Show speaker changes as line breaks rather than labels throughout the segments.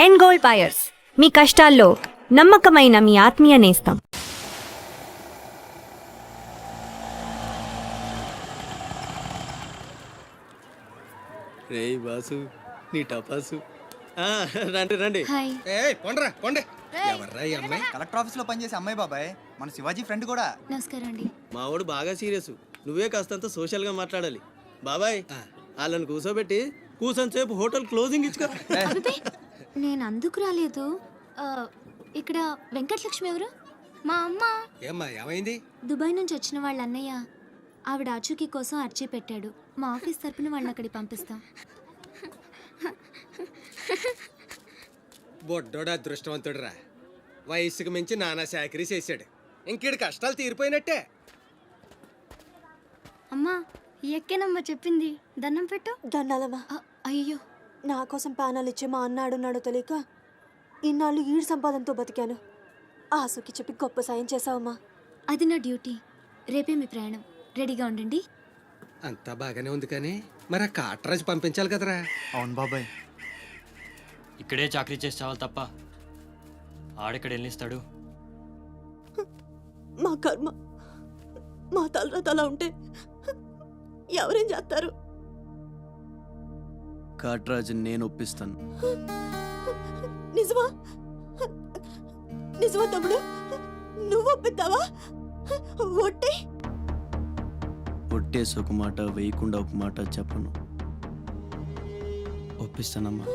And gold buyers, మీ కష్టాల్లో నమ్మకమైన మీ ఆత్మీయ నేస్తం.
రే బాసు నీ టపాసు రండి రండి.
కొండ్రా కొండే ఎవర్రా ఈ అమ్మాయి?
కలెక్టర్ ఆఫీస్ లో పనిచేసే అమ్మాయి బాబాయ్, మన శివాజీ ఫ్రెండ్ కూడా.
నమస్కారం అండి.
మావాడు బాగా సీరియస్, నువ్వే కాస్తంత సోషల్ గా మాట్లాడాలి. బాబాయ్ వాళ్ళని కూర్చోబెట్టి కూర్చొని సేపు హోటల్ క్లోజింగ్ ఇచ్చుకో.
నేను అందుకు రాలేదు. ఇక్కడ వెంకటలక్ష్మి ఎవరు? మా అమ్మ.
ఏమ్మా ఏమైంది?
దుబాయ్ నుంచి వచ్చిన వాళ్ళ అన్నయ్య ఆవిడ ఆచూకీ కోసం అర్జీ పెట్టాడు. మా ఆఫీస్ తరపున వాళ్ళని అక్కడికి పంపిస్తాం.
బొడ్డోడు అదృష్టవంతుడురా, వయసుకు మించి నానా చాకరీ చేశాడు. ఇంకీడి కష్టాలు తీరిపోయినట్టే.
అమ్మా ఎక్కేనమ్మా చెప్పింది, దండం పెట్టు.
దండాలమ్మా.
అయ్యో,
నా కోసం ప్యానాలు ఇచ్చే మా అన్నాడున్నాడో తెలియక ఇన్నాళ్ళు ఈడు సంపాదనతో బతికాను. ఆసుకి చెప్పి గొప్ప సాయం చేసావమ్మా.
అది నా డ్యూటీ. రేపే మీ ప్రయాణం, రెడీగా ఉండండి.
అంతా బాగానే ఉంది కానీ మరి ఆ కాటరాజు పంపించాలి కదరా.
అవును బాబాయ్,
ఇక్కడే చాకరీ చేసి చావాలి తప్ప ఆడెక్కడ వెళ్ళిస్తాడు.
మా కర్మ, మా తలరాత అలా ఉంటే ఎవరేం చేస్తారు?
కాట్రాజుని నేను ఒప్పిస్తాను.
నిజమా? నిజమా తమ్ముడు? నువ్వు ఒప్పిద్దావా? ఒట్టి
ఒట్టేసి ఒక మాట, వేయకుండా ఒక మాట చెప్పను. ఒప్పిస్తానమ్మా.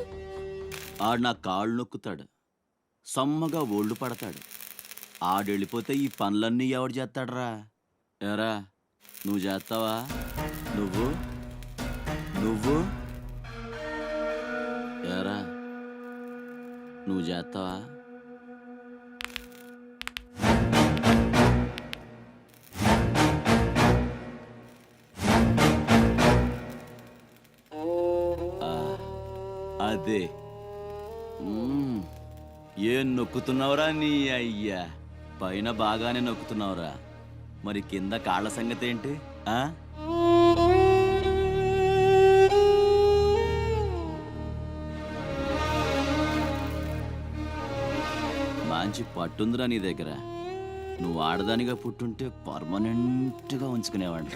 ఆడు నా కాళ్ళు నొక్కుతాడు, సమ్మగా ఒళ్ళు పడతాడు. ఆడెళ్ళిపోతే ఈ పనులన్నీ ఎవడు చేస్తాడరా? ఎరా నువ్వు చేస్తావా? నువ్వు నువ్వు ఎరా నువ్వు చేస్తావా? అదే ఏం నొక్కుతున్నావురా నీ అయ్యా? పైన బాగానే నొక్కుతున్నావురా, మరి కింద కాళ్ళ సంగతి ఏంటి? మంచి పట్టుందిరా నీ దగ్గర. నువ్వు ఆడదానిగా పుట్టుంటే పర్మనెంట్గా ఉంచుకునేవాడు.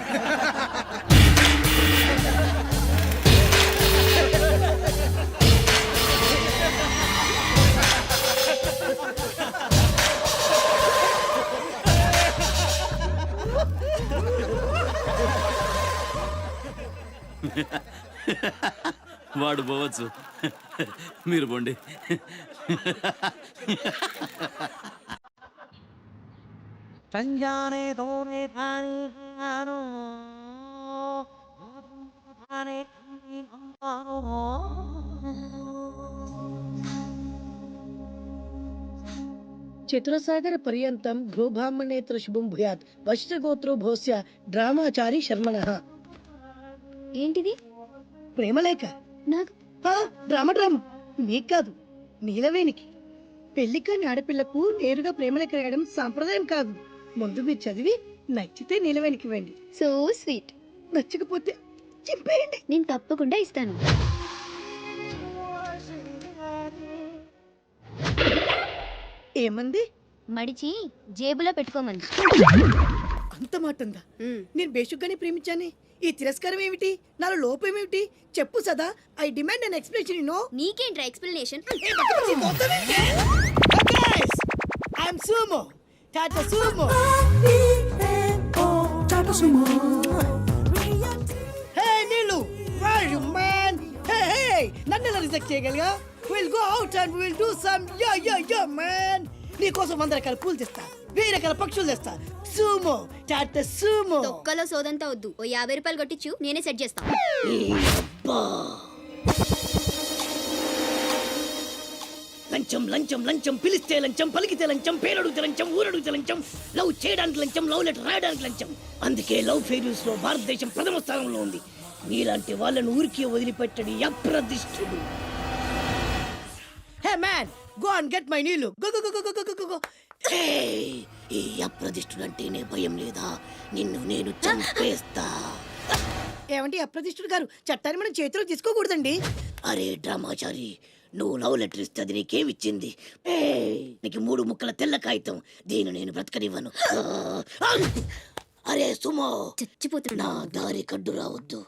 వాడు పోవచ్చు, మీరు పోండి.
చతురసాగర పర్యంతం భ్రూబ్రాహ్మణేతర శుభం భూయాత్. వశిష్ఠగోత్రో భోస్య డ్రామాచారి శర్మణః.
ఏంటిది?
ప్రేమలేఖ.
నాకు
డ్రామా మీకు కాదు, నీలవేణికి. పెళ్లికాని ఆడపిల్లకు నేరుగా ప్రేమలేఖ రాయడం సాంప్రదాయం కాదు. ముందు మీరు చదివి నచ్చితే నీలవేణికి ఇవ్వండి.
So sweet.
నచ్చకపోతే చింపేయండి.
నేను తప్పకుండా ఇస్తాను.
ఏమంది?
మడిచి జేబులో పెట్టుకోమంది.
అంత మాట ఉందా? నేను బేషుగ్గానే ప్రేమించానే. ఈ తిరస్కారం ఏమిటి? నాలో లోపం ఏమిటి? చెప్పు సదా. I demand an explanation.
నీకేంట్రా explanation?
I'm Sumo, Tata Sumo. Hey Neelu, where are you man? Hey, నన్ను ఎలా రిజెక్ట్ చేయగలిగా? We'll go out and we'll do some yeah man. నీ కోసం 100 రకాల పూలు తెస్తా, 1000 రకాల పక్షులు తెస్తా. Sumo, Tata Sumo.
తొక్కలో సోదంతా వద్దు. ఓ 50 రూపాయలు కొట్టించు, నేనే సెట్ చేస్తా.
లంచం లంచం లంచం, పిలిస్తే లంచం, పలికితే లంచం, పేరడుగుతే లంచం, ఊరడుగుతే లంచం, లవ్ చేయడానికి లంచం, లవ్ లెటర్ రాయడానికి లంచం. అందుకే లవ్ ఫెయిల్యూర్స్ లో భారతదేశం ప్రథమ స్థానంలో ఉంది. మీలాంటి వాళ్ళను ఊరికి వదిలిపెట్టడి అప్రదిష్టుడు. Hey man, go and get my నీళ్ళు. Go go go go go go. ఈ అప్రదిష్టుడంటేనే భయం లేదా? నిన్ను నేను చంపేస్తా. ఏమండి అప్రదిష్టుడు గారు, చట్టాన్ని మనం చేతిలో తీసుకోకూడదండి. అరే డ్రామాచారి, నువ్వు లవ్ లెటర్ ఇస్తే అది నీకేమిచ్చింది? నీకు 3 ముక్కల తెల్ల కాగితం. దీన్ని నేను బ్రతకనివ్వను. అరే సుమో,
చచ్చిపోతున్నా.
నా దారి కడ్డు రావద్దు.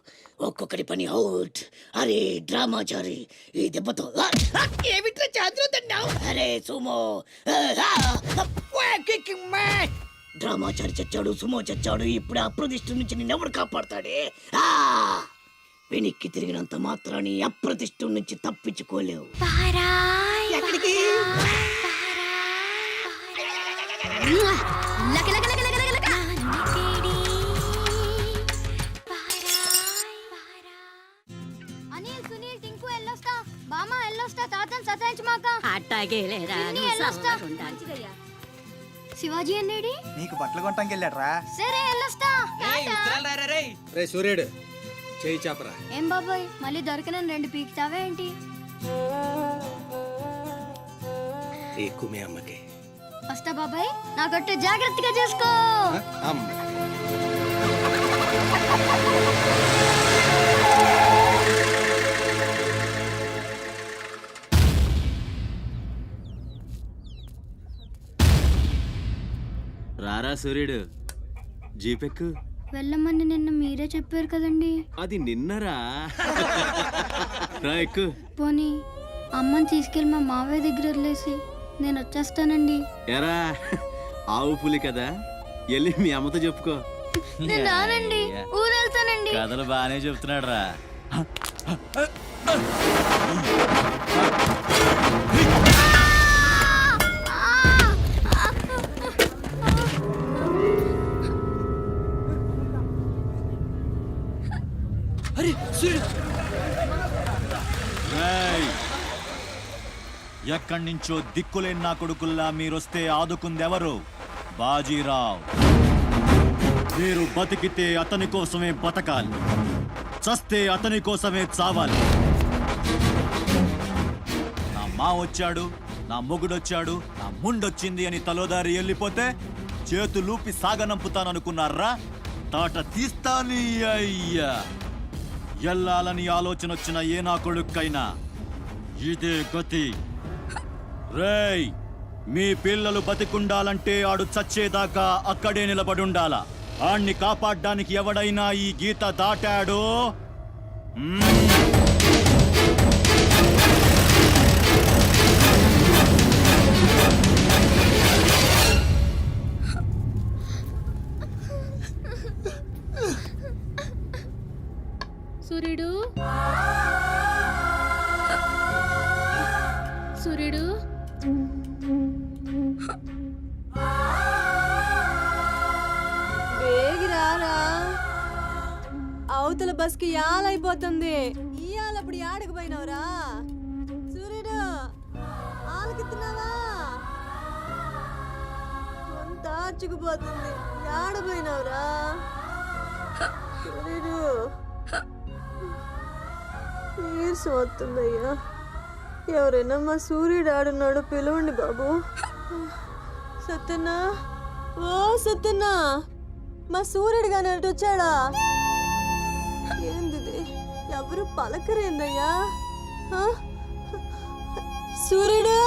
ఒక్కొక్కటి పని అవుట్. అరే డ్రామాచారి, ఈ దెబ్బతో ఏమిట్రా చాదురుతున్నావు? అరే సుమో, డ్రామాచారి చచ్చాడు, సుమో చచ్చాడు. ఇప్పుడు అప్రతిష్ఠ నుంచి నిన్నెవడు కాపాడతాడే? వెనక్కి తిరిగినంత మాత్రాన్ని అప్రతిష్ఠ నుంచి తప్పించుకోలేవు. ఎక్కడికి?
అనిల్, సునీల్, టింకు ఎల్లొస్తా. బామా ఎల్లొస్తా. తాతని సతాయించమాక. శివాజీ అన్నేడి?
నీకు బట్టలు కొనటానికి వెళ్ళాడ్రా.
సరే ఎల్లొస్తా.
రే సూర్యుడు, చేయి చాపరా.
ఏం బాబాయ్, మళ్ళీ దొరికిన 2 పీకుతావే ఏంటి?
ఎక్కువ మీ అమ్మకి.
వస్తా బాబాయ్, నా గట్టు జాగ్రత్తగా చూసుకో.
అమ్మ
రారా సూర్యుడు, జీపెక్కు.
వెళ్ళమని నిన్న మీరే చెప్పారు కదండి.
అది నిన్నరా. రా ఎక్కు.
పోనీ అమ్మని తీసుకెళ్ళి మా మావయ్య దగ్గర వదిలేసి నేను వచ్చేస్తానండి.
ఎరా, ఆవు పులి కదా, వెళ్ళి మీ అమ్మతో చెప్పుకో.
నేను రానండి, ఊరు వెళ్తానండి.
కథలు బాగానే చెప్తున్నాడు రా.
ఎక్కడి నుంచో దిక్కులేని నా కొడుకుల్లా మీరొస్తే ఆదుకుందెవరు? బాజీరావ్. మీరు బతికితే అతని కోసమే బతకాలి, చస్తే అతని కోసమే చావాలి. నా మా వచ్చాడు, నా మొగుడొచ్చాడు, నా ముండొచ్చింది అని తలోదారి వెళ్ళిపోతే చేతులూపి సాగనంపుతాననుకున్నారా? తాట తీస్తాని అయ్యా. ఎల్లాలని ఆలోచన వచ్చిన ఏ నా కొడుక్కైనా ఇదే గతి. రేయ్, మీ పిల్లలు బతికుండాలంటే ఆడు చచ్చేదాకా అక్కడే నిలబడుండాలా. ఆణ్ణి కాపాడ్డానికి ఎవడైనా ఈ గీత దాటాడో
సూర్యుడు, సూర్యుడు,
వేగిరారా, అవతల బస్కి యాలైపోతుంది. ఇయాలప్పుడు యాడకు పోయినవరా? సూర్యుడు, ఆలకిస్తున్నావా? అంత ఆర్చుకుపోతుంది. యాడ పోయినవరా సూర్యుడు? నీరసం వస్తుందయ్యా. ఎవరైనా మా సూర్యుడు ఆడున్నాడు, పిలవండి బాబు. సత్యన్నా, ఓ సత్యన్నా, మా సూర్యుడు గాని అటు వచ్చాడా? ఏంది ఎవరు పలకరేందయ్యా? సూర్యుడు,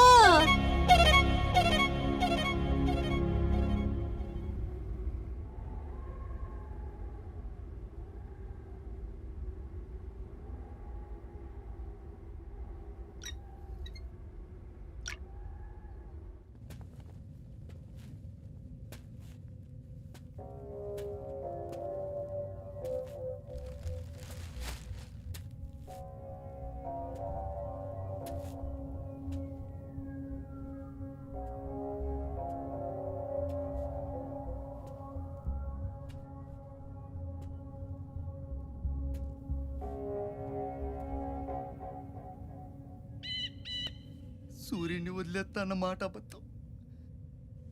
సూర్యుడిని వదిలేస్తా అన్న మాట అబద్ధం.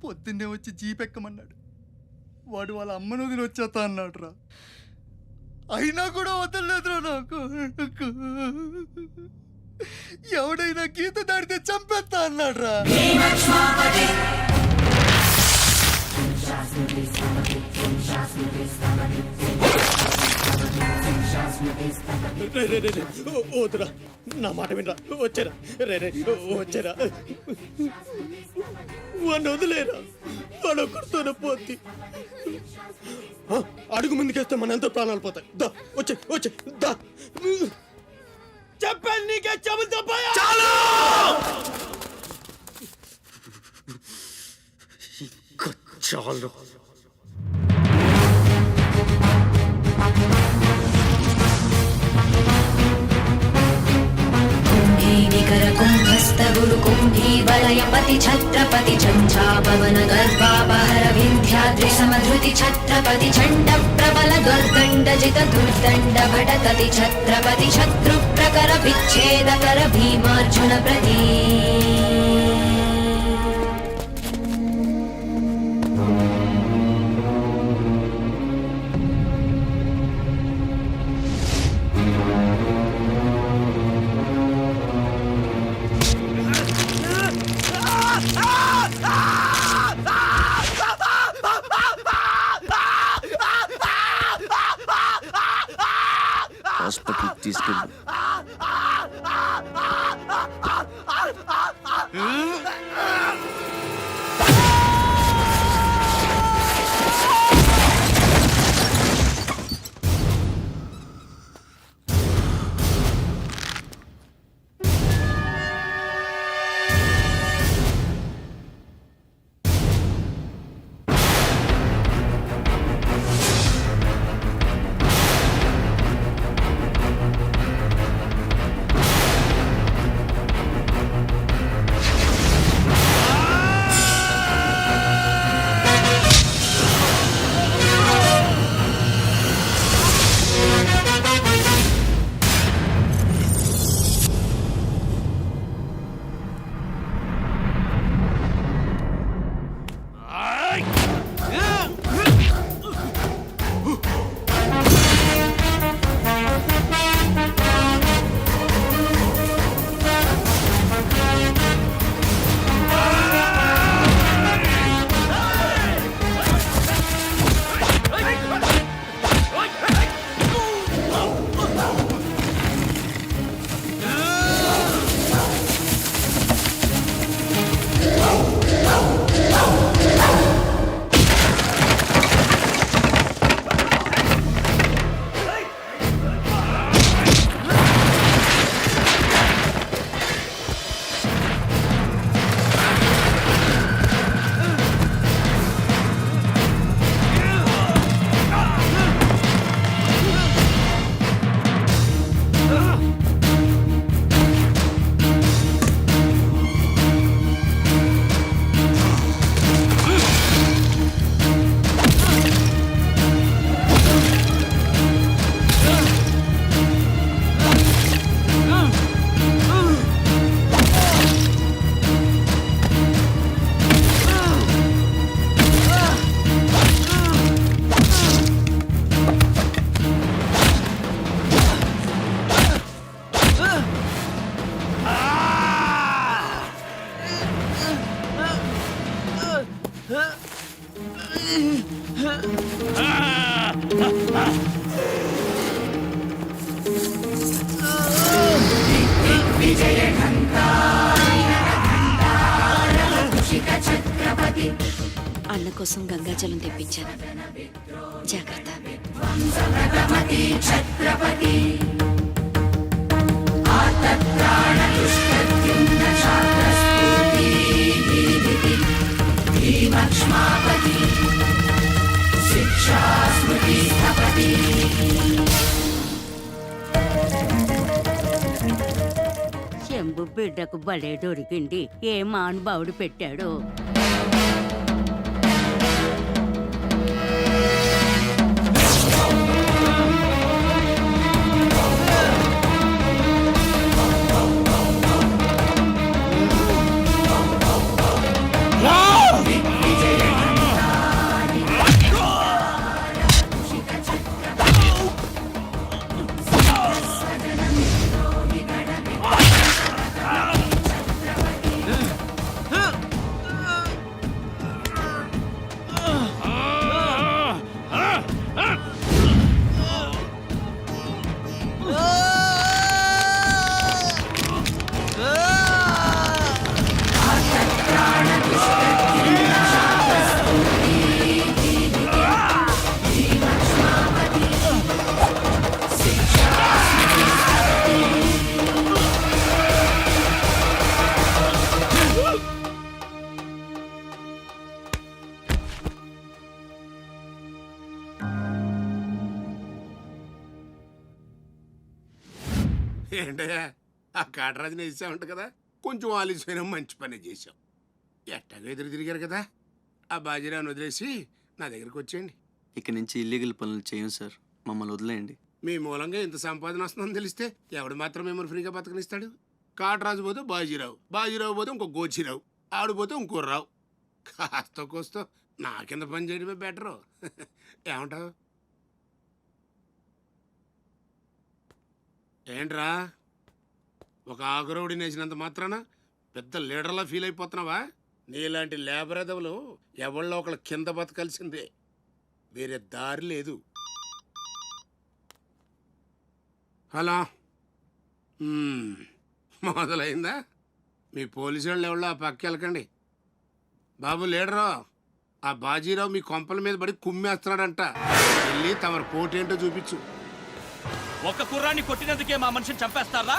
పొద్దున్నే వచ్చి జీపెక్కమన్నాడు. వాడు వాళ్ళ అమ్మను వదిలి వచ్చేస్తా అన్నాడు రా. అయినా కూడా వదలలేదురా నాకు. ఎవడైనా గీత దాడితే చంపేస్తా అన్నాడు రా.
రే రే రే రే. వద్దురా నా మాట వినరా వచ్చారా రే రే వచ్చారా వాడిని వదిలేరా వాడు ఒక్కడితోనే పోద్ది అడుగు ముందుకేస్తే మన ఎంత ప్రాణాలు పోతాయి దా వచ్చే వచ్చే దా చెప్పాను నీకే చెబుతా చాలు
कुम्भी वलयपति छत्रपति झञ्झापवन गर्भापहर विन्ध्याद्रि समधृति छत्रपति चण्ड प्रबल दुर्दण्डजित दुर्दण्ड भटकति छत्रपति शत्रु प्रकर विच्छेदकर भीमार्जुन प्रती
హాస్పిటల్ తీసుకెళ్ళి
అన్న కోసం గంగాజలం తెప్పించాను జాగ్రత్త
శంభు బిడ్డకు బలే దొరికింది ఏ మానుభావుడు పెట్టాడు.
ఏంటయ్యా ఆ కాటరాజుని వేసామంట కదా, కొంచెం ఆలస్యమైన మంచి పని చేసాం. ఎట్టాగా ఎదురు తిరిగారు కదా, ఆ బాజీరావుని వదిలేసి నా దగ్గరికి వచ్చేయండి.
ఇక నుంచి ఇల్లీగల్ పనులు చేయం సార్, మమ్మల్ని వదిలేయండి.
మీ మూలంగా ఇంత సంపాదన వస్తుందని తెలిస్తే ఎవడు మాత్రం మిమ్మల్ని ఫ్రీగా బతకనిస్తాడు? కాటరాజు పోతే బాజీరావు, బాజీరావు పోతే ఇంకో గోచిరావు, ఆడిపోతే ఇంకో రావు. కాస్త కోస్తో నా కింద పని చేయడమే బెటరు. ఏమంటావు? ఏంట్రా ఒక ఆకురవుడిని వేసినంత మాత్రాన పెద్ద లీడర్లా ఫీల్ అయిపోతున్నావా? నీలాంటి లేబర్ ఎదవులు ఎవళ్ళో ఒకళ్ళ కింద బతకాల్సిందే, వేరే దారి లేదు. హలో, మొదలైందా? మీ పోలీసు వాళ్ళు ఎవరో ఆ పక్క వెళ్ళకండి. బాబు లీడరు, ఆ బాజీరావు మీ కొంపల మీద పడి కుమ్మేస్తున్నాడంట, వెళ్ళి తమరి పోటేంటో చూపించు.
ఒక్క కుర్రాన్ని కొట్టినందుకే మా మనిషిని చంపేస్తారా?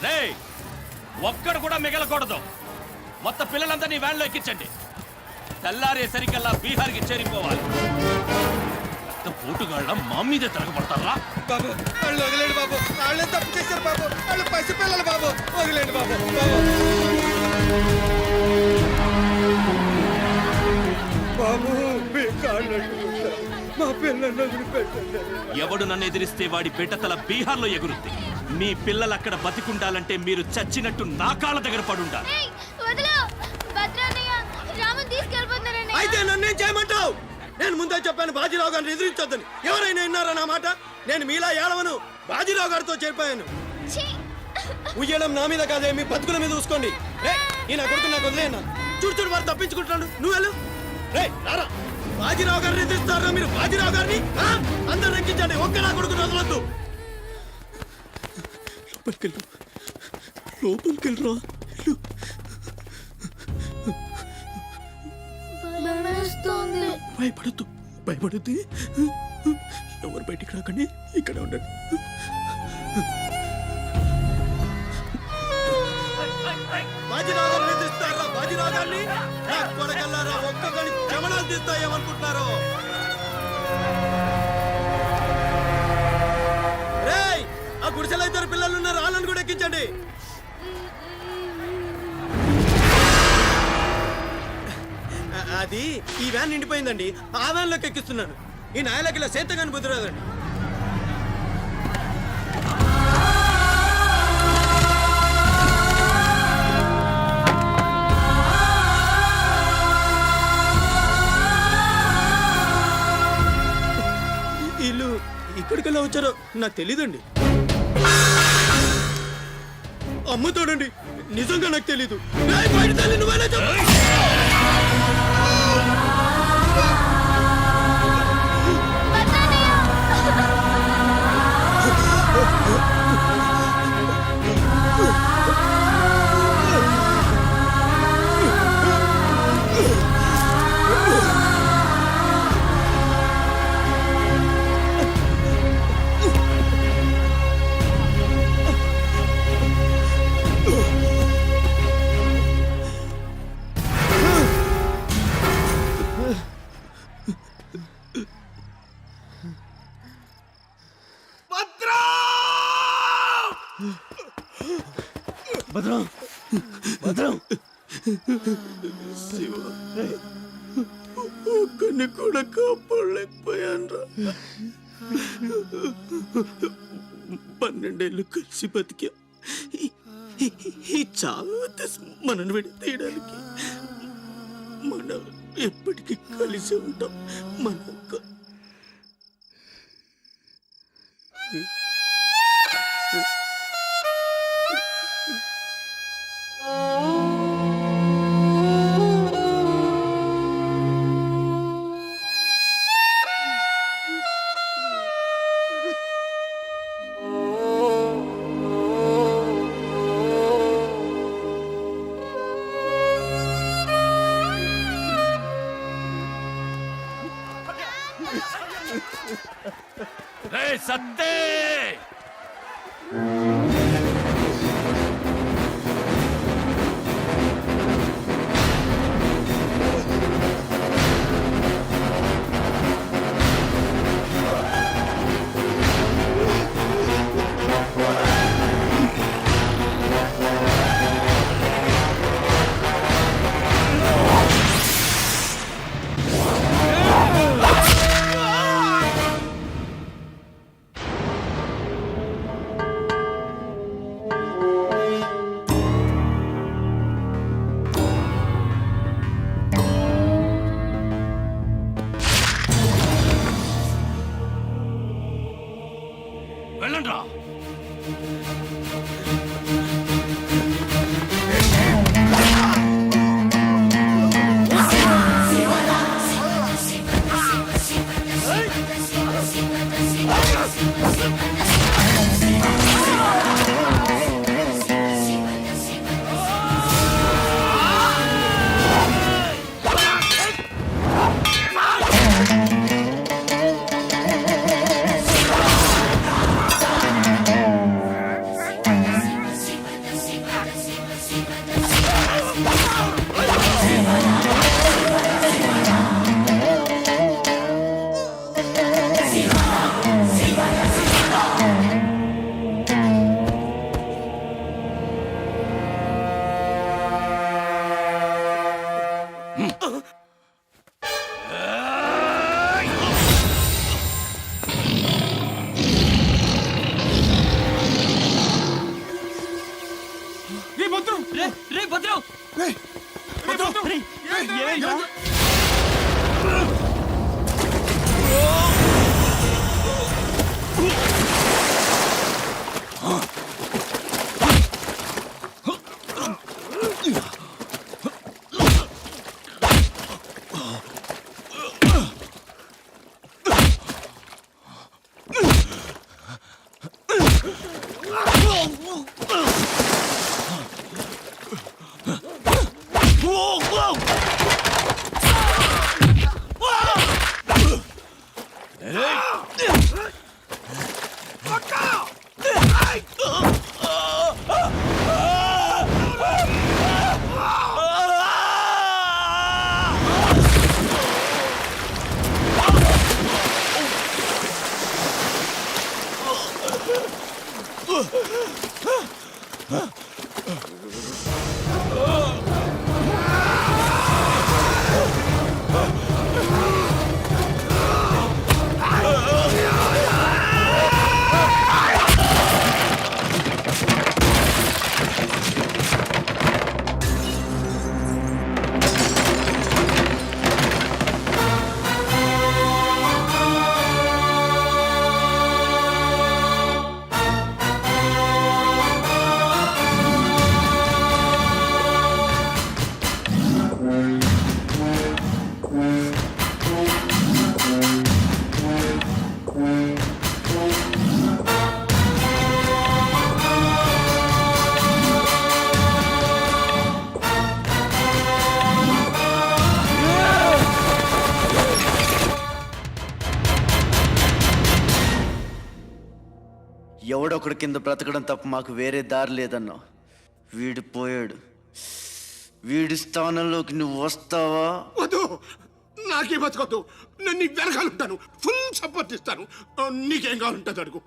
రే, ఒక్కడు కూడా మిగలకూడదు. మొత్తం పిల్లలందరినీ వ్యాన్లో ఎక్కించండి. తెల్లారేసరికల్లా బీహార్కి చేరిపోవాలి. పోటుగాళ్ళ మా మీదే తిరగబడతారా?
బాబు వాళ్ళు వదిలేండి బాబు, వాళ్ళే తప్పు చేశారు బాబు, వాళ్ళు పసిపిల్లలు బాబు, వదిలేండి బాబు. బాబు మీ కాళ్ళు మా పిల్లలు వదిలిపెట్టండి.
ఎవడు నన్ను ఎదిరిస్తే వాడి బిడ్డతల బీహార్లో ఎగురుద్ది. మీ పిల్లలు అక్కడ బతికుండాలంటే మీరు చచ్చినట్టు నా కాళ్ళ దగ్గర పడుండాలి.
అయితే నన్నేం చేయమంటావు? నేను ముందే చెప్పాను బాజీరావు గారిని ఎదిరించొద్దని. ఎవరైనా విన్నారా నా మాట? నేను మీలా ఏడవను, బాజీరావు గారితో చెప్పాను. ఉయ్యడం నా మీద కాదే, మీ బతుకుల మీద చూసుకోండి. ఈ నా కొడుకు నాకు వదిలేయన్నా. చూడు చూడు వారు తప్పించుకుంటున్నాడు, నువ్వు వెళ్ళు. రే రారా, బాజీరావు గారిని ఎదిరిస్తారా మీరు? బాజీరావు గారిని అందరు ఎక్కించండి, ఒక్క నా కొడుకుని వదలొద్దు. లోపలికెళ్ళరా. భయపడద్దు, భయపడద్దు. ఎవరు బయటికి రాకండి, ఇక్కడ ఉండండి. బాజీరావు గారిని ఎదిరిస్తారా? బాజీరావు గారిని కొడగల్లారా, ఒక్కొక్కరిని చెమడాలు తీస్తాయేమనుకుంటున్నారు? రేయ్, ఆ గుడిసెలో ఇద్దరు పిల్లలు ఉన్నారు, వాళ్ళని కూడా ఎక్కించండి. అది ఈ వ్యాన్ నిండిపోయిందండి, ఆ వ్యాన్లోకి ఎక్కిస్తున్నాను. ఈ నాయలకి ఇలా సేతగాని బుద్ధి రాదండి. వీళ్ళు ఇక్కడికెళ్ళా వచ్చారో నాకు తెలీదండి. అమ్మ తోడండి, నిజంగా నాకు తెలీదు. బయట తల్లి నువ్వేనా చెప్పు. భద్రం, భద్రం, శివ, ఒక్కడిని కూడా కాపాడలేకపోయాన్రా. 12 ఏళ్ళు కలిసి బతికా. ఈ చావు మనను విడి తీయడానికి మనం ఎప్పటికీ కలిసి ఉంటాం. మన
సత్తే
ఎవడొకడి కింద బ్రతకడం తప్ప మాకు వేరే దారి లేదన్నావు. వీడు పోయాడు. వీడి స్థానంలోకి నువ్వు వస్తావా?
వద్దు, నాకే బతకొద్దు. నేను నీకు వెనకాలంటాను, ఫుల్ సపోర్ట్ ఇస్తాను. నీకేం కావాలంటుంది అడుగు.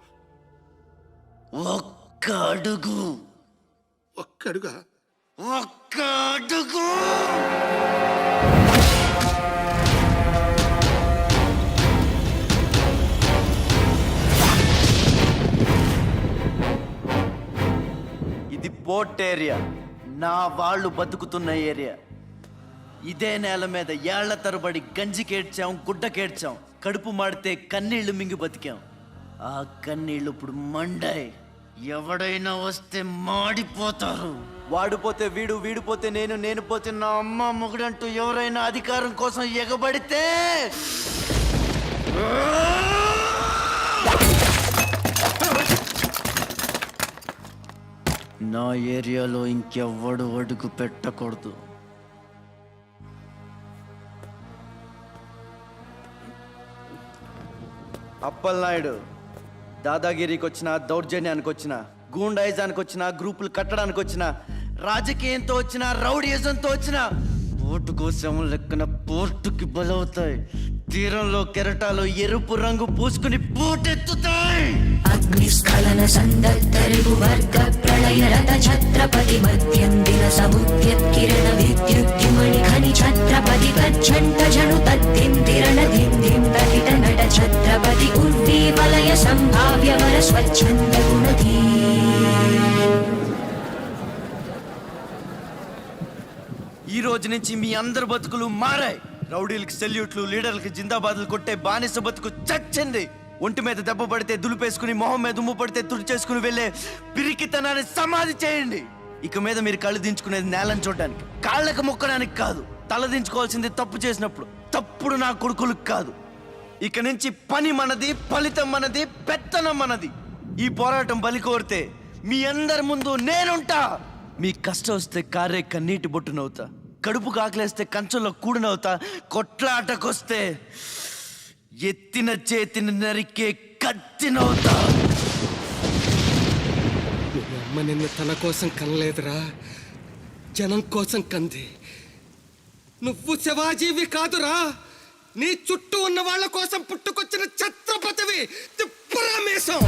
ఒక్క అడుగు.
ఒక్కడుగా?
ఒక్క అడుగు. ఇది పోర్ట్ ఏరియా, నా వాళ్ళు బతుకుతున్న ఏరియా. ఇదే నేల మీద ఏళ్ల తరబడి గంజికేడ్చాం, గుడ్డకేడ్చాం, కడుపు మాడితే కన్నీళ్లు మింగి బతికాం. ఆ కన్నీళ్లు ఇప్పుడు మండాయి. ఎవడైనా వస్తే మాడిపోతారు. వాడిపోతే వీడు, వీడిపోతే నేను, నేను పోతే నా అమ్మ మొగుడంటూ ఎవరైనా అధికారం కోసం ఎగబడితే నా ఏరియాలో ఇంకెవ్వడు అడుగు పెట్టకూడదు. అప్పలనాయుడు దాదాగిరికి వచ్చిన, దౌర్జన్యానికి వచ్చిన, గూండాయిజానికి వచ్చిన, గ్రూపులు కట్టడానికి వచ్చిన, రాజకీయంతో వచ్చిన, రౌడీయిజంతో వచ్చిన, ఓటు కోసం లెక్కన పోర్టుకి బలవుతాయి. తీరంలో కెరటాలు ఎరుపు రంగు పూసుకుని పోటెత్తుతాయి.
అగ్నిస్ఖలన సందర్భ వర్గ ప్రళయ రథ ఛత్రపతి మధ్యందిన సముద్యత్కిరణ విద్యుద్యుమణి ఖని ఛత్రపతి కచ్చంట జను తద్దిందిరణ దిందిం తకిట నట ఛత్రపతి ఉర్వీ వలయ సంభావ్య వర స్వచ్ఛంద గుణధీ.
ఈ రోజు నుంచి మీ అందరి బతుకులు మారాయి. రౌడీలకి సెల్యూట్లు, లీడర్లకి జిందాబాదులు కొట్టే బానిస బతుకు చచ్చింది. ఒంటి మీద దెబ్బ పడితే దులిపేసుకుని, మొహం మీద ఉమ్ము పడితే తుడిచేసుకుని వెళ్ళే పిరికితనాన్ని సమాధి చేయండి. ఇక మీద మీరు కళ్ళు దించుకునేది నేలను చూడడానికి, కాళ్ళకు మొక్కడానికి కాదు. తల దించుకోవాల్సింది తప్పు చేసినప్పుడు, తప్పుడు నా కొడుకులకు కాదు. ఇక నుంచి పని మనది, ఫలితం మనది, పెత్తనం మనది. ఈ పోరాటం బలి కోరితే మీ అందరి ముందు నేనుంటా. మీ కష్టం వస్తే కారే కన్నీటి బొట్టునవుతా, కడుపు కాకలేస్తే కంచంలో కూడినవుతా, కొట్లాటకొస్తే ఎత్తిన చేతిని నరికే కత్తినవుతా.
అమ్మ నిన్ను తన కోసం కనలేదురా, జనం కోసం కంది. నువ్వు శివాజీవి కాదురా, నీ చుట్టూ ఉన్న వాళ్ళ కోసం పుట్టుకొచ్చిన ఛత్రపతివి. తిప్పరామేశం.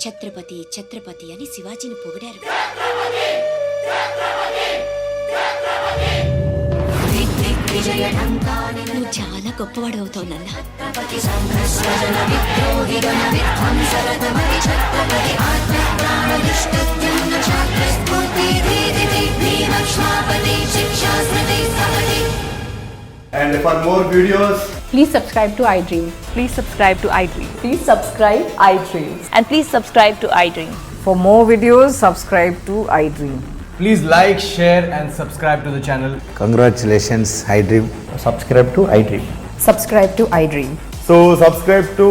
ఛత్రపతి ఛత్రపతి అని శివాజీని పొగిడారు. నువ్వు చాలా గొప్పవాడు అవుతావు నాన్న.
And for more videos,
Please subscribe to iDream. Please subscribe to iDream. Please subscribe iDream. And please subscribe to iDream. For more videos, subscribe to iDream.
Please like, share and subscribe to the channel.
Congratulations iDream.
Subscribe to iDream.
Subscribe to iDream.
so subscribe to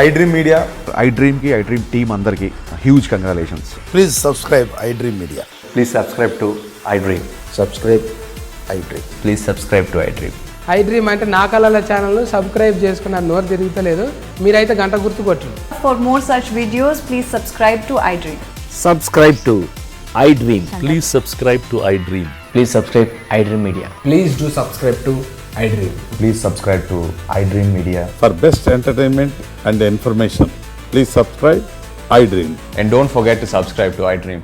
iDream Media.
iDream కి iDream team అందరికి huge congratulations.
Please subscribe iDream Media.
Please subscribe to iDream.
Subscribe iDream.
Please subscribe to iDream.
iDream అంటే నా కళల channel subscribe చేసుకున్న నోరు తిరుగుతలేదు. మీరైతే గంట గుర్తు కొట్టండి. For more such videos, please subscribe to iDream.
Subscribe to iDream.
Please subscribe to iDream.
Please subscribe iDream Media.
Please do subscribe to iDream.
Please subscribe to iDream Media.
For best entertainment and information, please subscribe iDream.
And don't forget to subscribe to iDream.